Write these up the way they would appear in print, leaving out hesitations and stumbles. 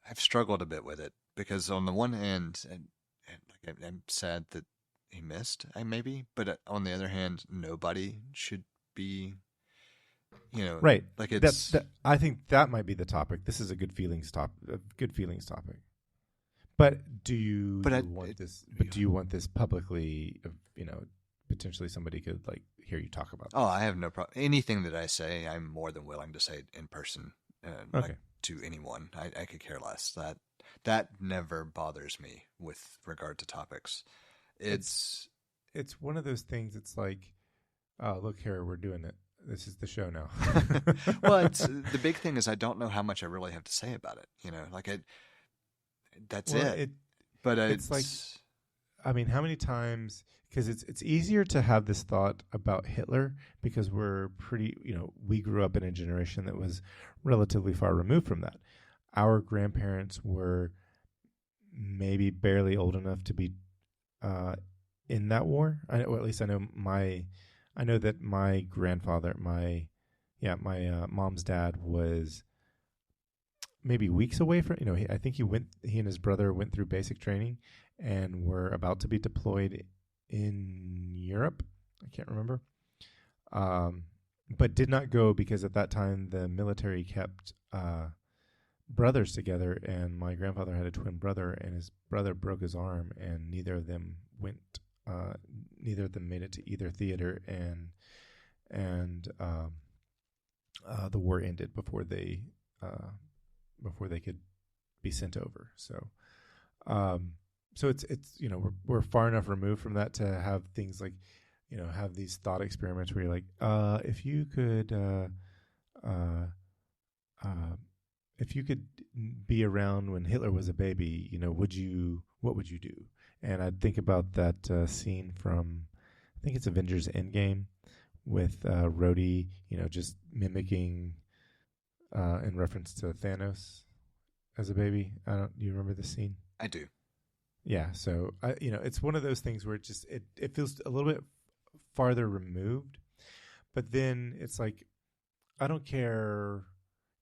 I've struggled a bit with it because on the one hand, like I'm sad that he missed, maybe, but on the other hand, nobody should be, Right. like That it's. that I think that might be the topic. This is a good feelings topic. A good feelings topic. But But want this? But do you want this publicly? Potentially somebody could like hear you talk about oh, I this. have no problem. Anything that I say, I'm more than willing to say in person, like Okay. to anyone. I could care less. That never bothers me with regard to topics. It's It's it's one of those things. It's like, oh, look here, we're doing it. This is the show now. well, it's the big thing is I don't know how much I really have to say about it. Like that's Well, it. But it's like, it's I mean, how many times? Because it's easier to have this thought about Hitler because we're pretty, we grew up in a generation that was relatively far removed from that. Our grandparents were maybe barely old enough to be uh, in that war. Or at least I know that my grandfather, my mom's dad was maybe weeks away from. I think he and his brother went through basic training and were about to be deployed in Europe. I can't remember. But did not go because at that time the military kept brothers together, and my grandfather had a twin brother, and his brother broke his arm, and neither of them went. Neither of them made it to either theater, and the war ended before they could be sent over. So it's we're far enough removed from that to have things like have these thought experiments where you're like, if you could be around when Hitler was a baby, what would you do? And I'd think about that scene from, I think it's Avengers Endgame with Rhodey, just mimicking in reference to Thanos as a baby. Do you remember this scene? I do. Yeah. So it's one of those things where it feels a little bit farther removed, but then it's like, I don't care,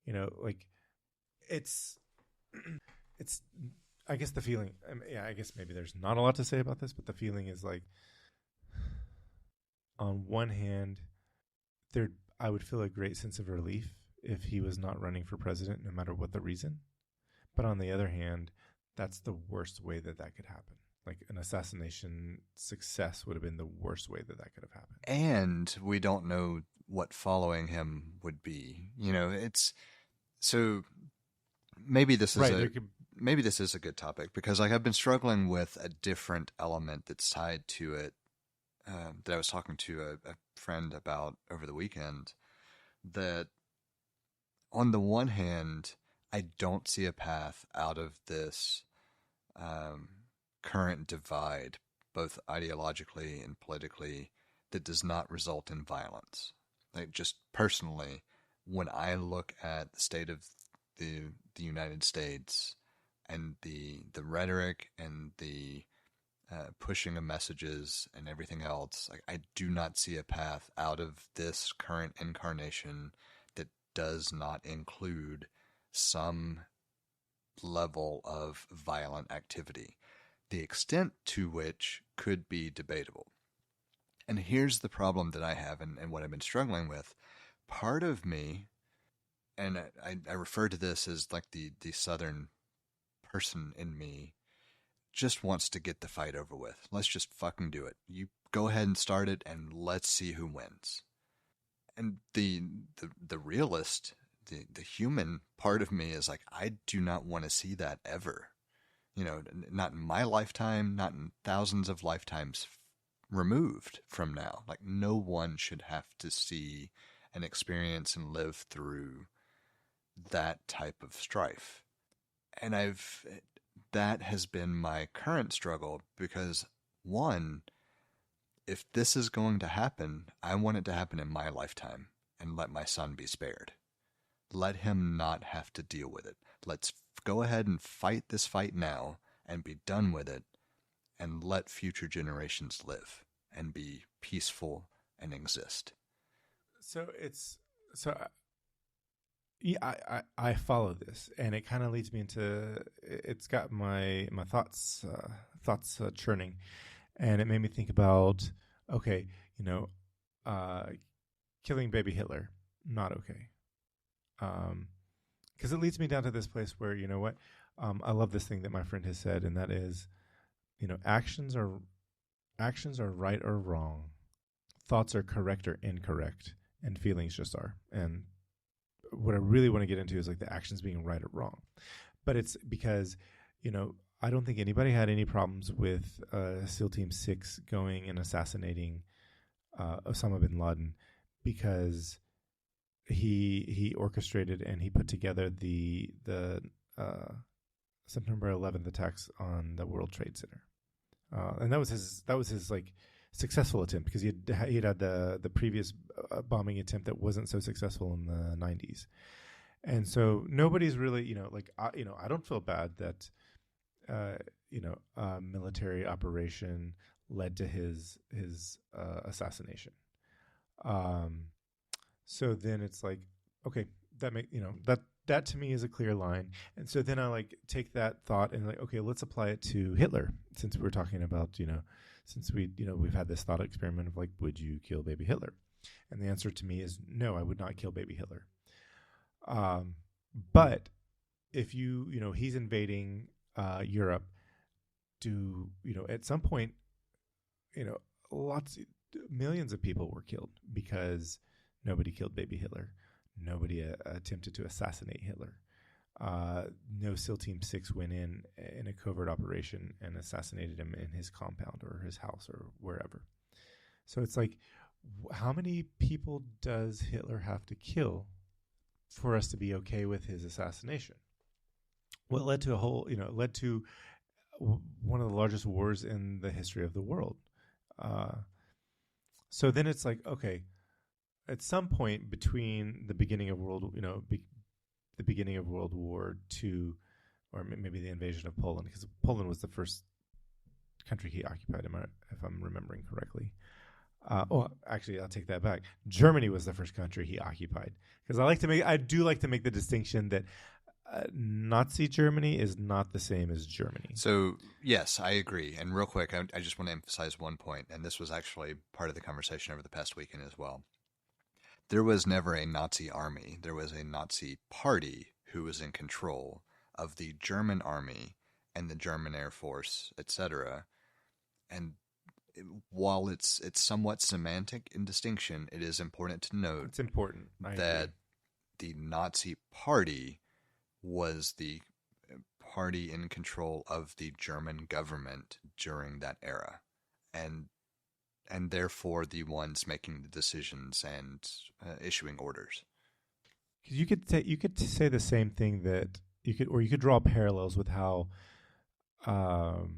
like it's it's I guess the feeling, I guess maybe there's not a lot to say about this, but the feeling is like, on one hand, I would feel a great sense of relief if he was not running for president, no matter what the reason. But on the other hand, that's the worst way that could happen. Like an assassination success would have been the worst way that could have happened. And we don't know what following him would be. It's so maybe this is Right. maybe this is a good topic because like I've been struggling with a different element that's tied to it that I was talking to a friend about over the weekend. That on the one hand, I don't see a path out of this current divide, both ideologically and politically, that does not result in violence. Like just personally, when I look at the state of the United States and the rhetoric and the pushing of messages and everything else, like I do not see a path out of this current incarnation that does not include some level of violent activity, the extent to which could be debatable. And here's the problem that I have and what I've been struggling with. Part of me, and I refer to this as like the Southern person in me, just wants to get the fight over with. Let's just fucking do it. You go ahead and start it, and let's see who wins. And the realist, the human part of me is like, I do not want to see that ever. Not in my lifetime, not in thousands of lifetimes removed from now. Like no one should have to see and experience and live through that type of strife. And that has been my current struggle because one, if this is going to happen, I want it to happen in my lifetime and let my son be spared. Let him not have to deal with it. Let's go ahead and fight this fight now and be done with it and let future generations live and be peaceful and exist. So it's so Yeah, I follow this, and it kind of leads me into. It's got my thoughts churning, and it made me think about, okay, you know, uh, killing baby Hitler, not okay. Because it leads me down to this place where, you know what, I love this thing that my friend has said, and that is, actions are right or wrong, thoughts are correct or incorrect, and feelings just are. And what I really want to get into is like the actions being right or wrong. But it's because, I don't think anybody had any problems with SEAL Team 6 going and assassinating Osama bin Laden, because he orchestrated and he put together the September 11th attacks on the World Trade Center, and that was his like successful attempt, because he had the previous bombing attempt that wasn't so successful in the 90s, and so nobody's really I don't feel bad that a military operation led to his assassination. So then it's like, okay, that to me is a clear line. And so then I like take that thought and like, okay, let's apply it to Hitler, since we're talking about, since we've had this thought experiment of like, would you kill baby Hitler? And the answer to me is no, I would not kill baby Hitler. But if he's invading Europe, at some point, millions of people were killed because nobody killed baby Hitler. Nobody attempted to assassinate Hitler. No SEAL Team 6 went in a covert operation and assassinated him in his compound or his house or wherever. So it's like, how many people does Hitler have to kill for us to be okay with his assassination? Well, it led to one of the largest wars in the history of the world. So then it's like, okay, at some point between the beginning of the beginning of World War II, or maybe the invasion of Poland, because Poland was the first country he occupied, if I'm remembering correctly. Actually, I'll take that back. Germany was the first country he occupied, because I do like to make the distinction that Nazi Germany is not the same as Germany. So, yes, I agree. And real quick, I just want to emphasize one point, and this was actually part of the conversation over the past weekend as well. There was never a Nazi army. There was a Nazi party who was in control of the German army and the German Air Force, etc. And while it's somewhat semantic in distinction, it is important to note it's important that the Nazi party was the party in control of the German government during that era, and therefore the ones making the decisions and issuing orders. Because you could say the same thing, that you could draw parallels with how the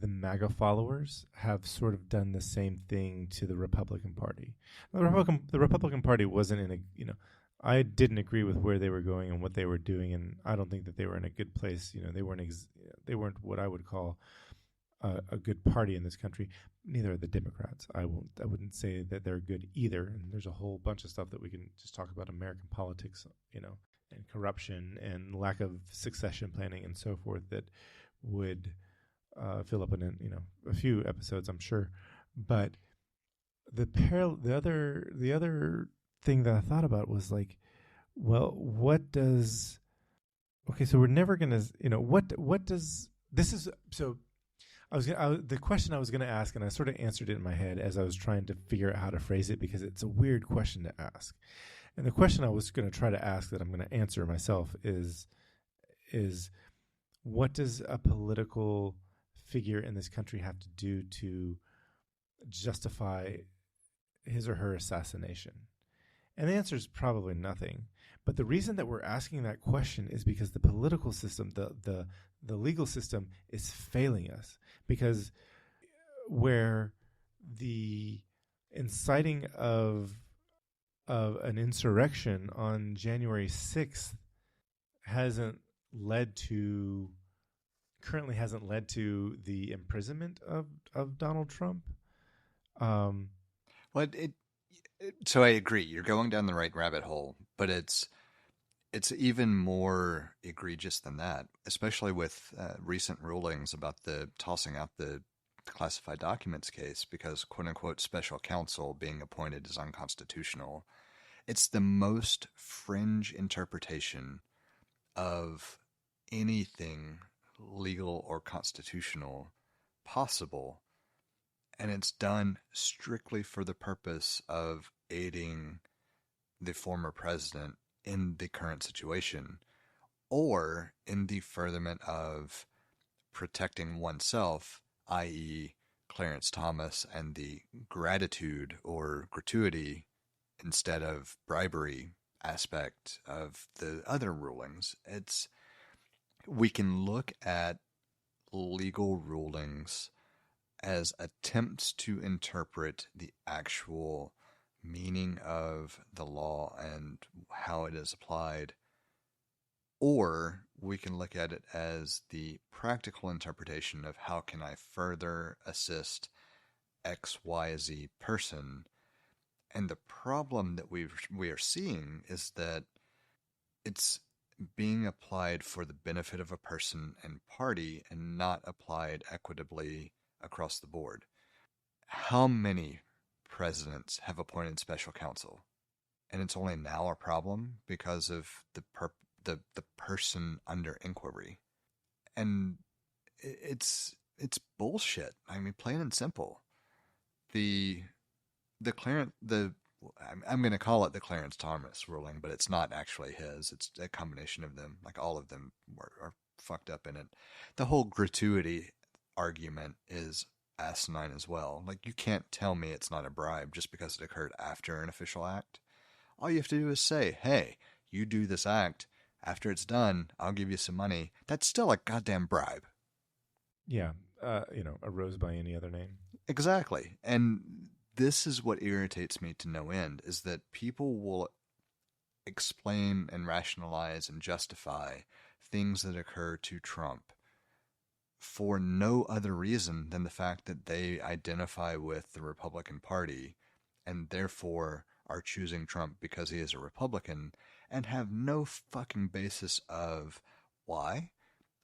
MAGA followers have sort of done the same thing to the Republican Party. The Republican Party wasn't in a I didn't agree with where they were going and what they were doing, and I don't think that they were in a good place. They weren't what I would call a good party in this country. Neither are the Democrats. I wouldn't say that they're good either. And there's a whole bunch of stuff that we can just talk about American politics, and corruption and lack of succession planning and so forth that would fill up a few episodes, I'm sure. But the other thing that I thought about was like, well, what does? Okay, so we're never gonna, what does this is so. The question I was going to ask, and I sort of answered it in my head as I was trying to figure out how to phrase it, because it's a weird question to ask. And the question I was going to try to ask, that I'm going to answer myself, is what does a political figure in this country have to do to justify his or her assassination? And the answer is probably nothing. But the reason that we're asking that question is because the political system, the legal system, is failing us. Because where the inciting of an insurrection on January 6th currently hasn't led to the imprisonment of Donald Trump. Well, So I agree. You're going down the right rabbit hole, but it's even more egregious than that, especially with recent rulings about the tossing out the classified documents case because quote unquote special counsel being appointed is unconstitutional. It's the most fringe interpretation of anything legal or constitutional possible, and it's done strictly for the purpose of aiding the former president in the current situation or in the furtherment of protecting oneself, i.e., Clarence Thomas and the gratitude or gratuity instead of bribery aspect of the other rulings. We can look at legal rulings as attempts to interpret the actual meaning of the law and how it is applied, or we can look at it as the practical interpretation of how can I further assist XYZ person. And the problem that we are seeing is that it's being applied for the benefit of a person and party and not applied equitably across the board. How many presidents have appointed special counsel? And it's only now a problem because of the person under inquiry. And it's bullshit. I mean, plain and simple. The I'm going to call it the Clarence Thomas ruling, but it's not actually his. It's a combination of them. Like all of them are fucked up in it. The whole gratuity argument is asinine as well. Like you can't tell me it's not a bribe just because it occurred after an official act. All you have to do is say, "Hey, you do this act. After it's done, I'll give you some money." That's still a goddamn bribe. Yeah, a rose by any other name. Exactly. And this is what irritates me to no end, is that people will explain and rationalize and justify things that occur to Trump for no other reason than the fact that they identify with the Republican Party and therefore are choosing Trump because he is a Republican and have no fucking basis of why,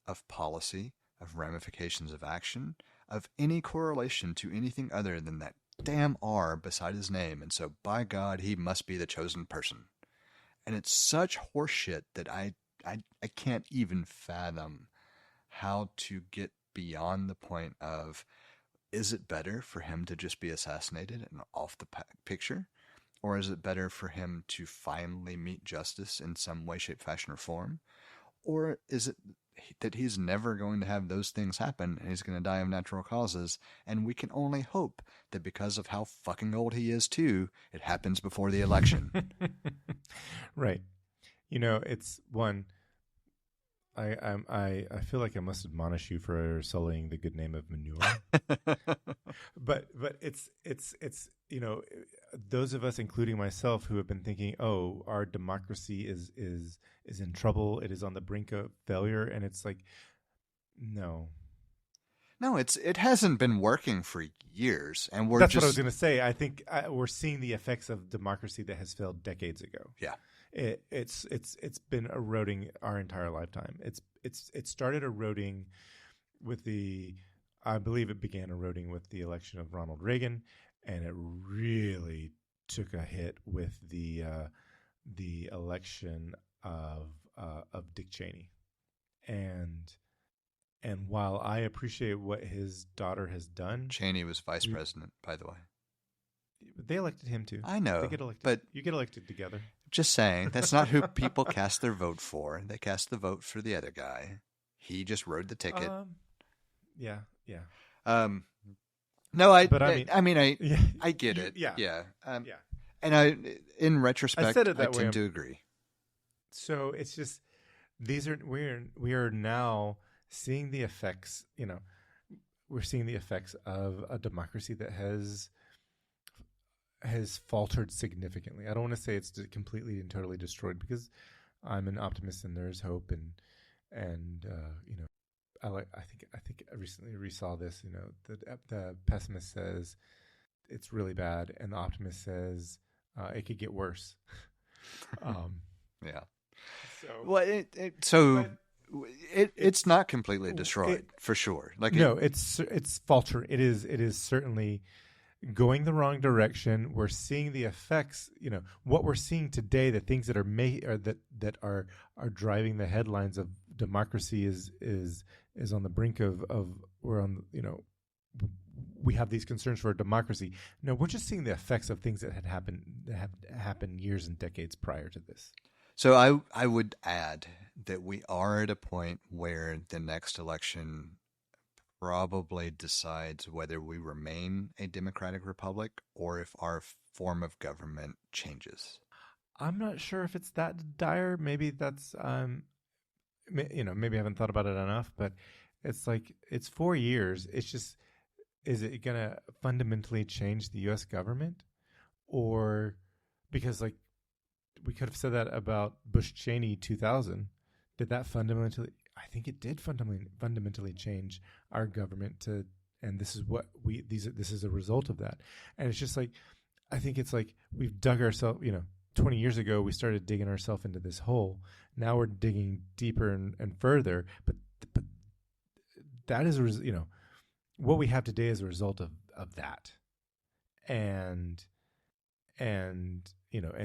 of policy, of ramifications of action, of any correlation to anything other than that damn R beside his name, and so by God, he must be the chosen person. And it's such horseshit that I can't even fathom how to get beyond the point of, is it better for him to just be assassinated and off the picture? Or is it better for him to finally meet justice in some way, shape, fashion, or form? Or is it that he's never going to have those things happen and he's going to die of natural causes, and we can only hope that because of how fucking old he is too, it happens before the election. Right. It's one. I feel like I must admonish you for sullying the good name of manure. but it's those of us, including myself, who have been thinking, oh, our democracy is in trouble. It is on the brink of failure, and it's like, no, it hasn't been working for years, and that's what I was going to say. I think we're seeing the effects of democracy that has failed decades ago. Yeah. It's been eroding our entire lifetime. It started eroding with I believe it began eroding with the election of Ronald Reagan, and it really took a hit with the election of Dick Cheney. And while I appreciate what his daughter has done, Cheney was vice president, by the way. They elected him too. I know, they get elected, but you get elected together. Just saying, that's not who people cast their vote for. They cast the vote for the other guy. He just rode the ticket. Yeah. No, I yeah, get it. Yeah, yeah. Yeah. And in retrospect, I said it that way. tend to agree. So it's just we are now seeing the effects. We're seeing the effects of a democracy that has faltered significantly. I don't want to say it's completely and totally destroyed, because I'm an optimist and there's hope, and I think I recently resaw this. The pessimist says it's really bad, and the optimist says It could get worse. um, Yeah. so, Well, it's not completely destroyed for sure. Like no, it's faltering. It is certainly going the wrong direction. We're seeing the effects. What we're seeing today, the things that are that are driving the headlines of democracy is on the brink of we're on. We have these concerns for democracy. No, we're just seeing the effects of things that had happened years and decades prior to this. So I would add that we are at a point where the next election probably decides whether we remain a democratic republic or if our form of government changes. I'm not sure if it's that dire. Maybe that's maybe I haven't thought about it enough, but it's like it's 4 years. It's just, is it going to fundamentally change the U.S. government? Or because, like, we could have said that about Bush Cheney 2000. Did that fundamentally? I think it did fundamentally change our government to, and this is what this is a result of that. And it's just like, I think it's like we've dug ourselves. 20 years ago we started digging ourselves into this hole. Now we're digging deeper and further. But that is what we have today as a result of that, and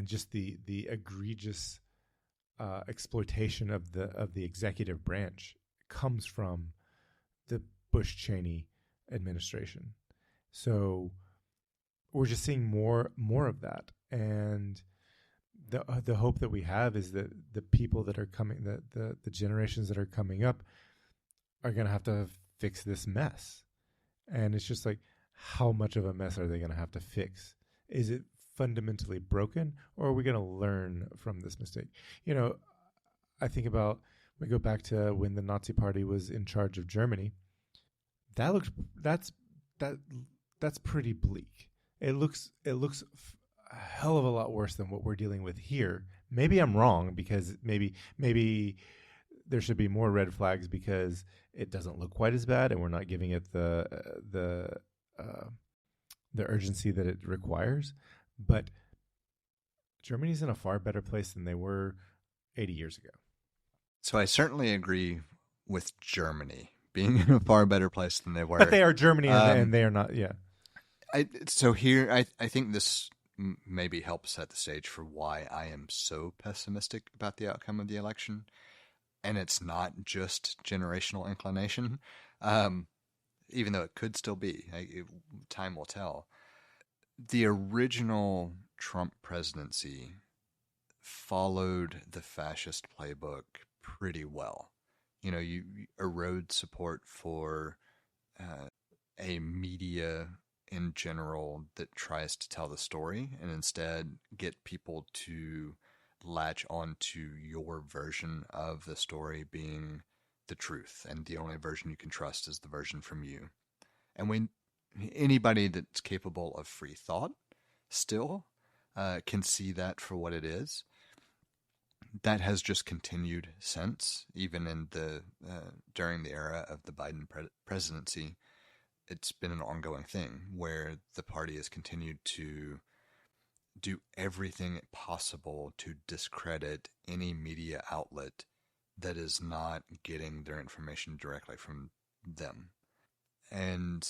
just the egregious exploitation of the executive branch comes from the Bush Cheney administration. So we're just seeing more of that, and the hope that we have is that the people that are coming, the generations that are coming up, are going to have to fix this mess. And it's just like, how much of a mess are they going to have to fix? Is it fundamentally broken, or are we going to learn from this mistake? I think about, we go back to when the Nazi Party was in charge of Germany. That's pretty bleak. It looks a hell of a lot worse than what we're dealing with here. Maybe I'm wrong, because maybe there should be more red flags because it doesn't look quite as bad, and we're not giving it the urgency that it requires. But Germany's in a far better place than they were 80 years ago. So I certainly agree with Germany being in a far better place than they were. But they are Germany, and they are not. Yeah. So here, I think this maybe helps set the stage for why I am so pessimistic about the outcome of the election. And it's not just generational inclination, even though it could still be. Time will tell. The original Trump presidency followed the fascist playbook pretty well. You erode support for a media in general that tries to tell the story, and instead get people to latch on to your version of the story being the truth, and the only version you can trust is the version from you. And when anybody that's capable of free thought still can see that for what it is. That has just continued since, even in the during the era of the Biden presidency. It's been an ongoing thing where the party has continued to do everything possible to discredit any media outlet that is not getting their information directly from them. And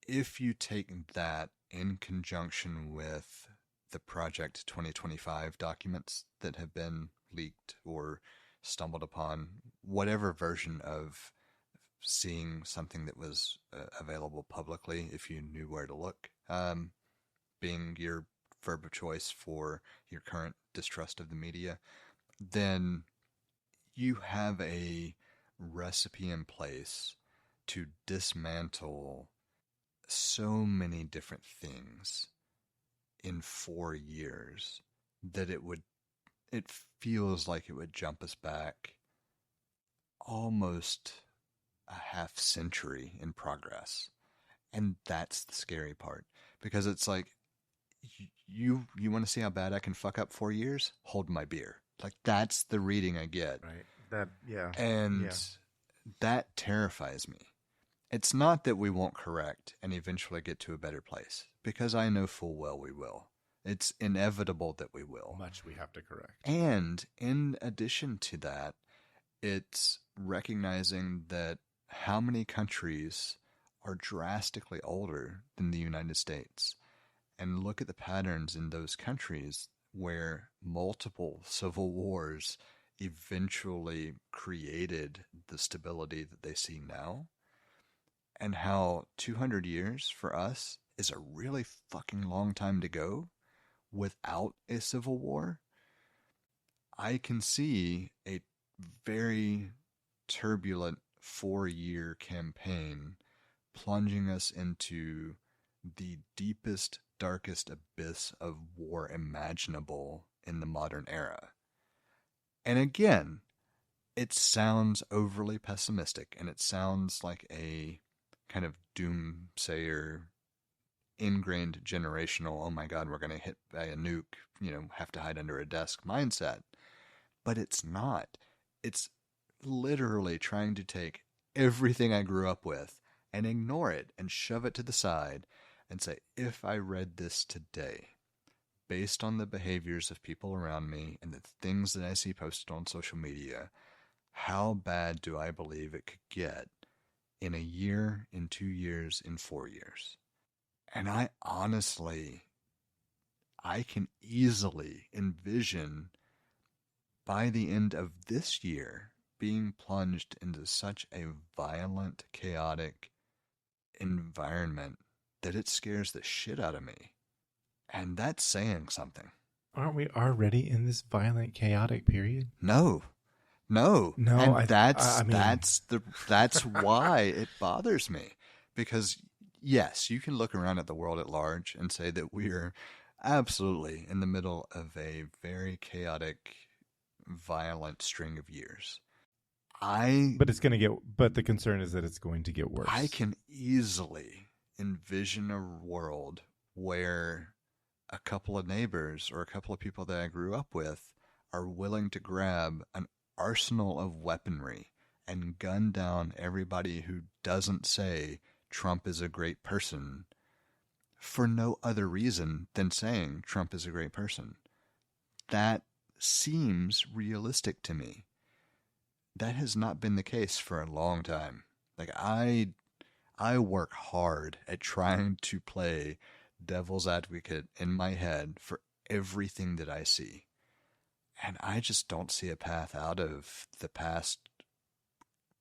if you take that in conjunction with the Project 2025 documents that have been leaked or stumbled upon, whatever version of seeing something that was available publicly, if you knew where to look, being your verb of choice for your current distrust of the media, then you have a recipe in place to dismantle so many different things in 4 years that it feels like it would jump us back almost a half century in progress. And that's the scary part, because it's like, you want to see how bad I can fuck up 4 years? Hold my beer. Like, that's the reading I get. Right. And that terrifies me. It's not that we won't correct and eventually get to a better place, because I know full well we will. It's inevitable that we will. Much we have to correct. And in addition to that, it's recognizing that how many countries are drastically older than the United States. And look at the patterns in those countries where multiple civil wars eventually created the stability that they see now. And how 200 years for us is a really fucking long time to go without a civil war. I can see a very turbulent 4-year campaign plunging us into the deepest, darkest abyss of war imaginable in the modern era. And again, it sounds overly pessimistic, and it sounds like a kind of doomsayer, ingrained generational, oh my God, we're going to hit by a nuke, have to hide under a desk mindset. But it's not. It's literally trying to take everything I grew up with and ignore it and shove it to the side and say, if I read this today, based on the behaviors of people around me and the things that I see posted on social media, how bad do I believe it could get in a year, in 2 years, in 4 years? And I can easily envision by the end of this year being plunged into such a violent, chaotic environment that it scares the shit out of me. And that's saying something. Aren't we already in this violent, chaotic period? No. And that's why it bothers me. Because yes, you can look around at the world at large and say that we are absolutely in the middle of a very chaotic, violent string of years. But the concern is that it's going to get worse. I can easily envision a world where a couple of neighbors or a couple of people that I grew up with are willing to grab an arsenal of weaponry and gun down everybody who doesn't say Trump is a great person for no other reason than saying Trump is a great person. That seems realistic to me. That has not been the case for a long time. Like I work hard at trying to play devil's advocate in my head for everything that I see. And I just don't see a path out of the past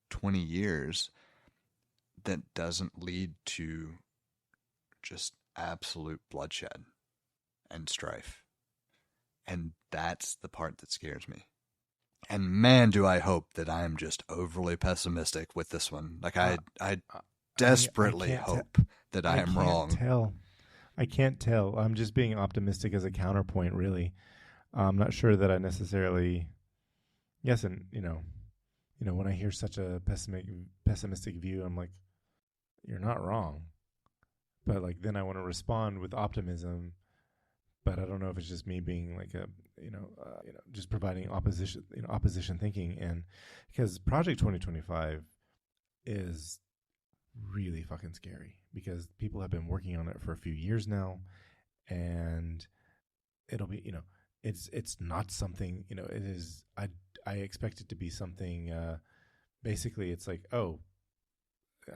20 years that doesn't lead to just absolute bloodshed and strife. And that's the part that scares me. And man, do I hope that I am just overly pessimistic with this one. Like I desperately hope that I am wrong. I can't tell. I'm just being optimistic as a counterpoint, really. I'm not sure that I necessarily. Yes, and when I hear such a pessimistic view, I'm like, you're not wrong. But then I want to respond with optimism. But I don't know if it's just me being like just providing opposition thinking, and because Project 2025 is really fucking scary because people have been working on it for a few years now, and it'll be it's not something it is. I expect it to be something. Basically, it's like, oh,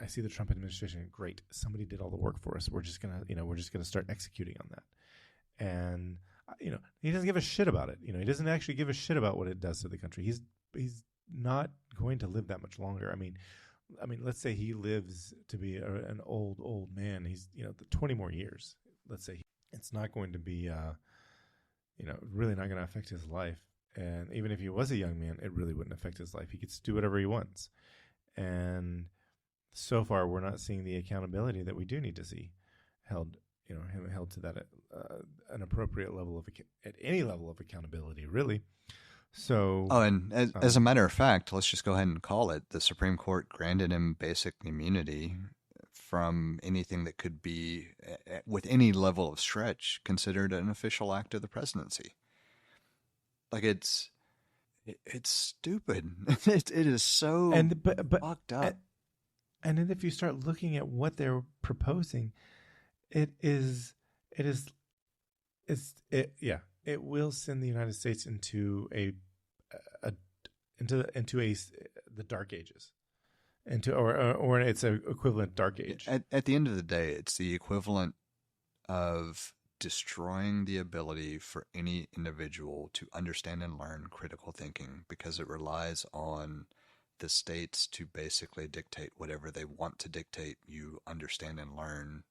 I see the Trump administration. Great, somebody did all the work for us. We're just gonna start executing on that. And he doesn't give a shit about it. He doesn't actually give a shit about what it does to the country. He's not going to live that much longer. I mean, let's say he lives to be an old man. He's 20 more years. Let's say it's not going to be really not going to affect his life. And even if he was a young man, it really wouldn't affect his life. He gets to do whatever he wants. And so far, we're not seeing the accountability that we do need to see held to that an appropriate level at any level of accountability, really. So, and as a matter of fact, let's just go ahead and call it. The Supreme Court granted him basic immunity from anything that could be, with any level of stretch, considered an official act of the presidency. Like it's stupid. It is so fucked up. And then if you start looking at what they're proposing, it is it will send the United States into the dark ages, or its equivalent dark age. At the end of the day, it's the equivalent of destroying the ability for any individual to understand and learn critical thinking, because it relies on the states to basically dictate whatever they want to dictate you understand and learn,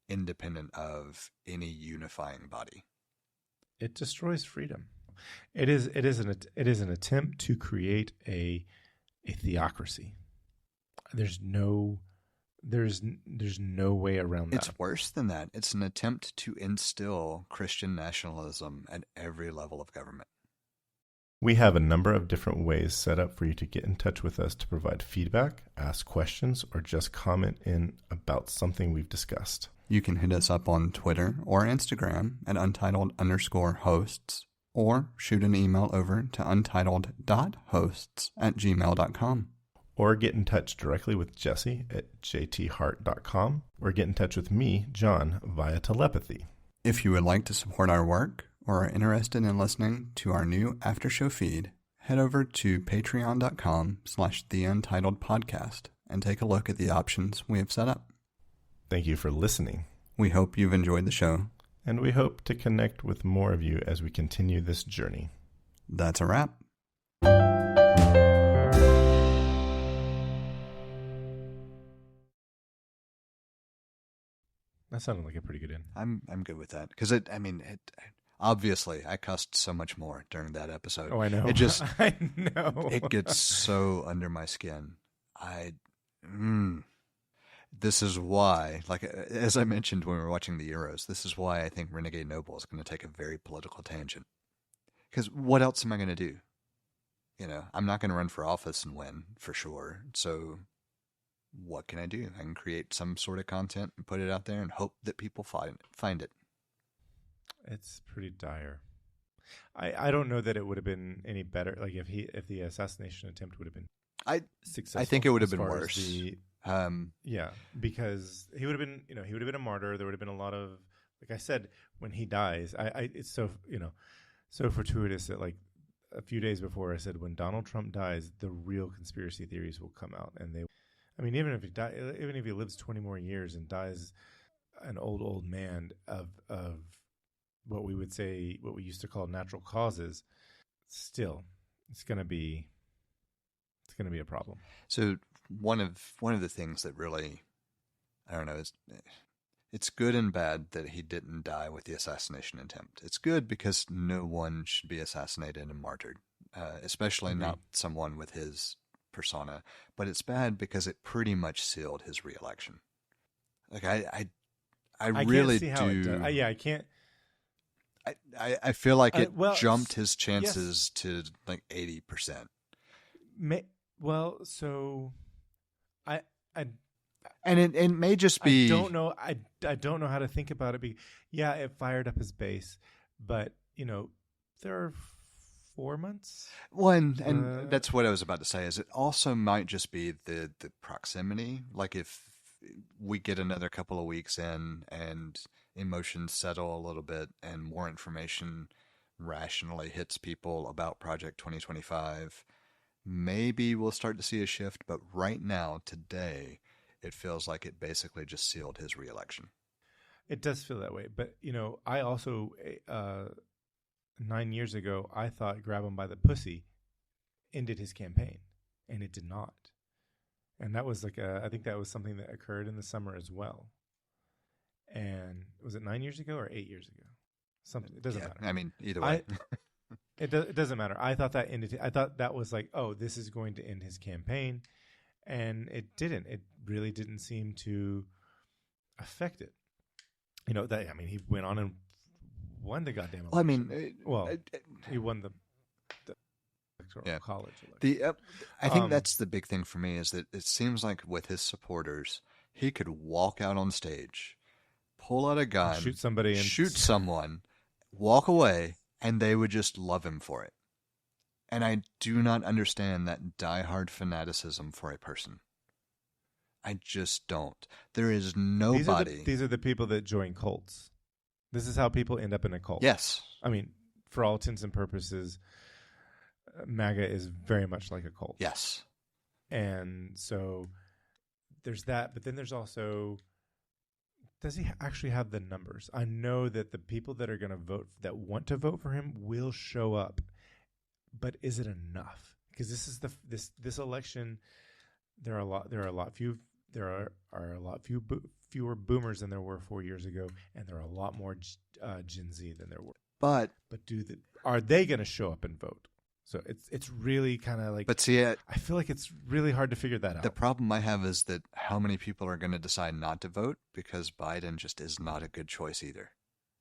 independent of any unifying body. It destroys freedom. It is an attempt to create a theocracy. There's no way around that. It's worse than that. It's an attempt to instill Christian nationalism at every level of government. We have a number of different ways set up for you to get in touch with us to provide feedback, ask questions, or just comment in about something we've discussed. You can hit us up on Twitter or Instagram at untitled_hosts, or shoot an email over to untitled.hosts@gmail.com. Or get in touch directly with Jesse at jthart.com, or get in touch with me, John, via telepathy. If you would like to support our work or are interested in listening to our new after show feed, head over to patreon.com/theUntitledPodcast and take a look at the options we have set up. Thank you for listening. We hope you've enjoyed the show. And we hope to connect with more of you as we continue this journey. That's a wrap. That sounded like a pretty good end. I'm good with that, because obviously I cussed so much more during that episode. Oh, I know. It just I know. It gets so under my skin. This is why, like as I mentioned when we were watching the Euros, this is why I think Renegade Noble is going to take a very political tangent. Because what else am I going to do? I'm not going to run for office and win for sure. So what can I do? I can create some sort of content and put it out there and hope that people find it. It's pretty dire. I don't know that it would have been any better. Like if the assassination attempt would have been successful. I think it would have been worse. Because he would have been, he would have been a martyr. There would have been a lot of, like I said, when he dies, it's so, so fortuitous that like a few days before I said, when Donald Trump dies, the real conspiracy theories will come out. And even if he lives 20 more years and dies an old man of what we used to call natural causes, still it's going to be a problem. So one of the things that really, I don't know, it's good and bad that he didn't die with the assassination attempt. It's good because no one should be assassinated and martyred, especially not someone with his persona. But it's bad because it pretty much sealed his reelection. Like I really can't see do. How it does. I can't. I feel like it jumped his chances to like 80%. And it may just be. I don't know. I don't know how to think about it. It fired up his base, but there are 4 months. And that's what I was about to say. Is it also might just be the proximity? Like if we get another couple of weeks in and emotions settle a little bit and more information rationally hits people about Project 2025, maybe we'll start to see a shift. But right now, today, it feels like it basically just sealed his reelection. It does feel that way. But, I also, 9 years ago, I thought grab him by the pussy ended his campaign, and it did not. And that was I think that was something that occurred in the summer as well. And was it 9 years ago or 8 years ago? Something. It doesn't matter. I mean, either way. It doesn't matter. I thought that ended. I thought that was like, oh, this is going to end his campaign, and it didn't. It really didn't seem to affect it. He went on and won the goddamn election. He won the electoral college election. I think that's the big thing for me, is that it seems like with his supporters, he could walk out on stage, pull out a gun, shoot somebody, and shoot someone, walk away, and they would just love him for it. And I do not understand that diehard fanaticism for a person. I just don't. There is nobody. These are the people that join cults. This is how people end up in a cult. Yes. I mean, for all intents and purposes, MAGA is very much like a cult. Yes. And so there's that, but then there's also, does he actually have the numbers? I know that the people that are going to vote, that want to vote for him, will show up, but is it enough? Because this is this election, there are a lot fewer boomers than there were 4 years ago, and there are a lot more Gen Z than there were. But are they going to show up and vote? So it's really kind of like. But see, I feel like it's really hard to figure that out. The problem I have is that how many people are going to decide not to vote, because Biden just is not a good choice either.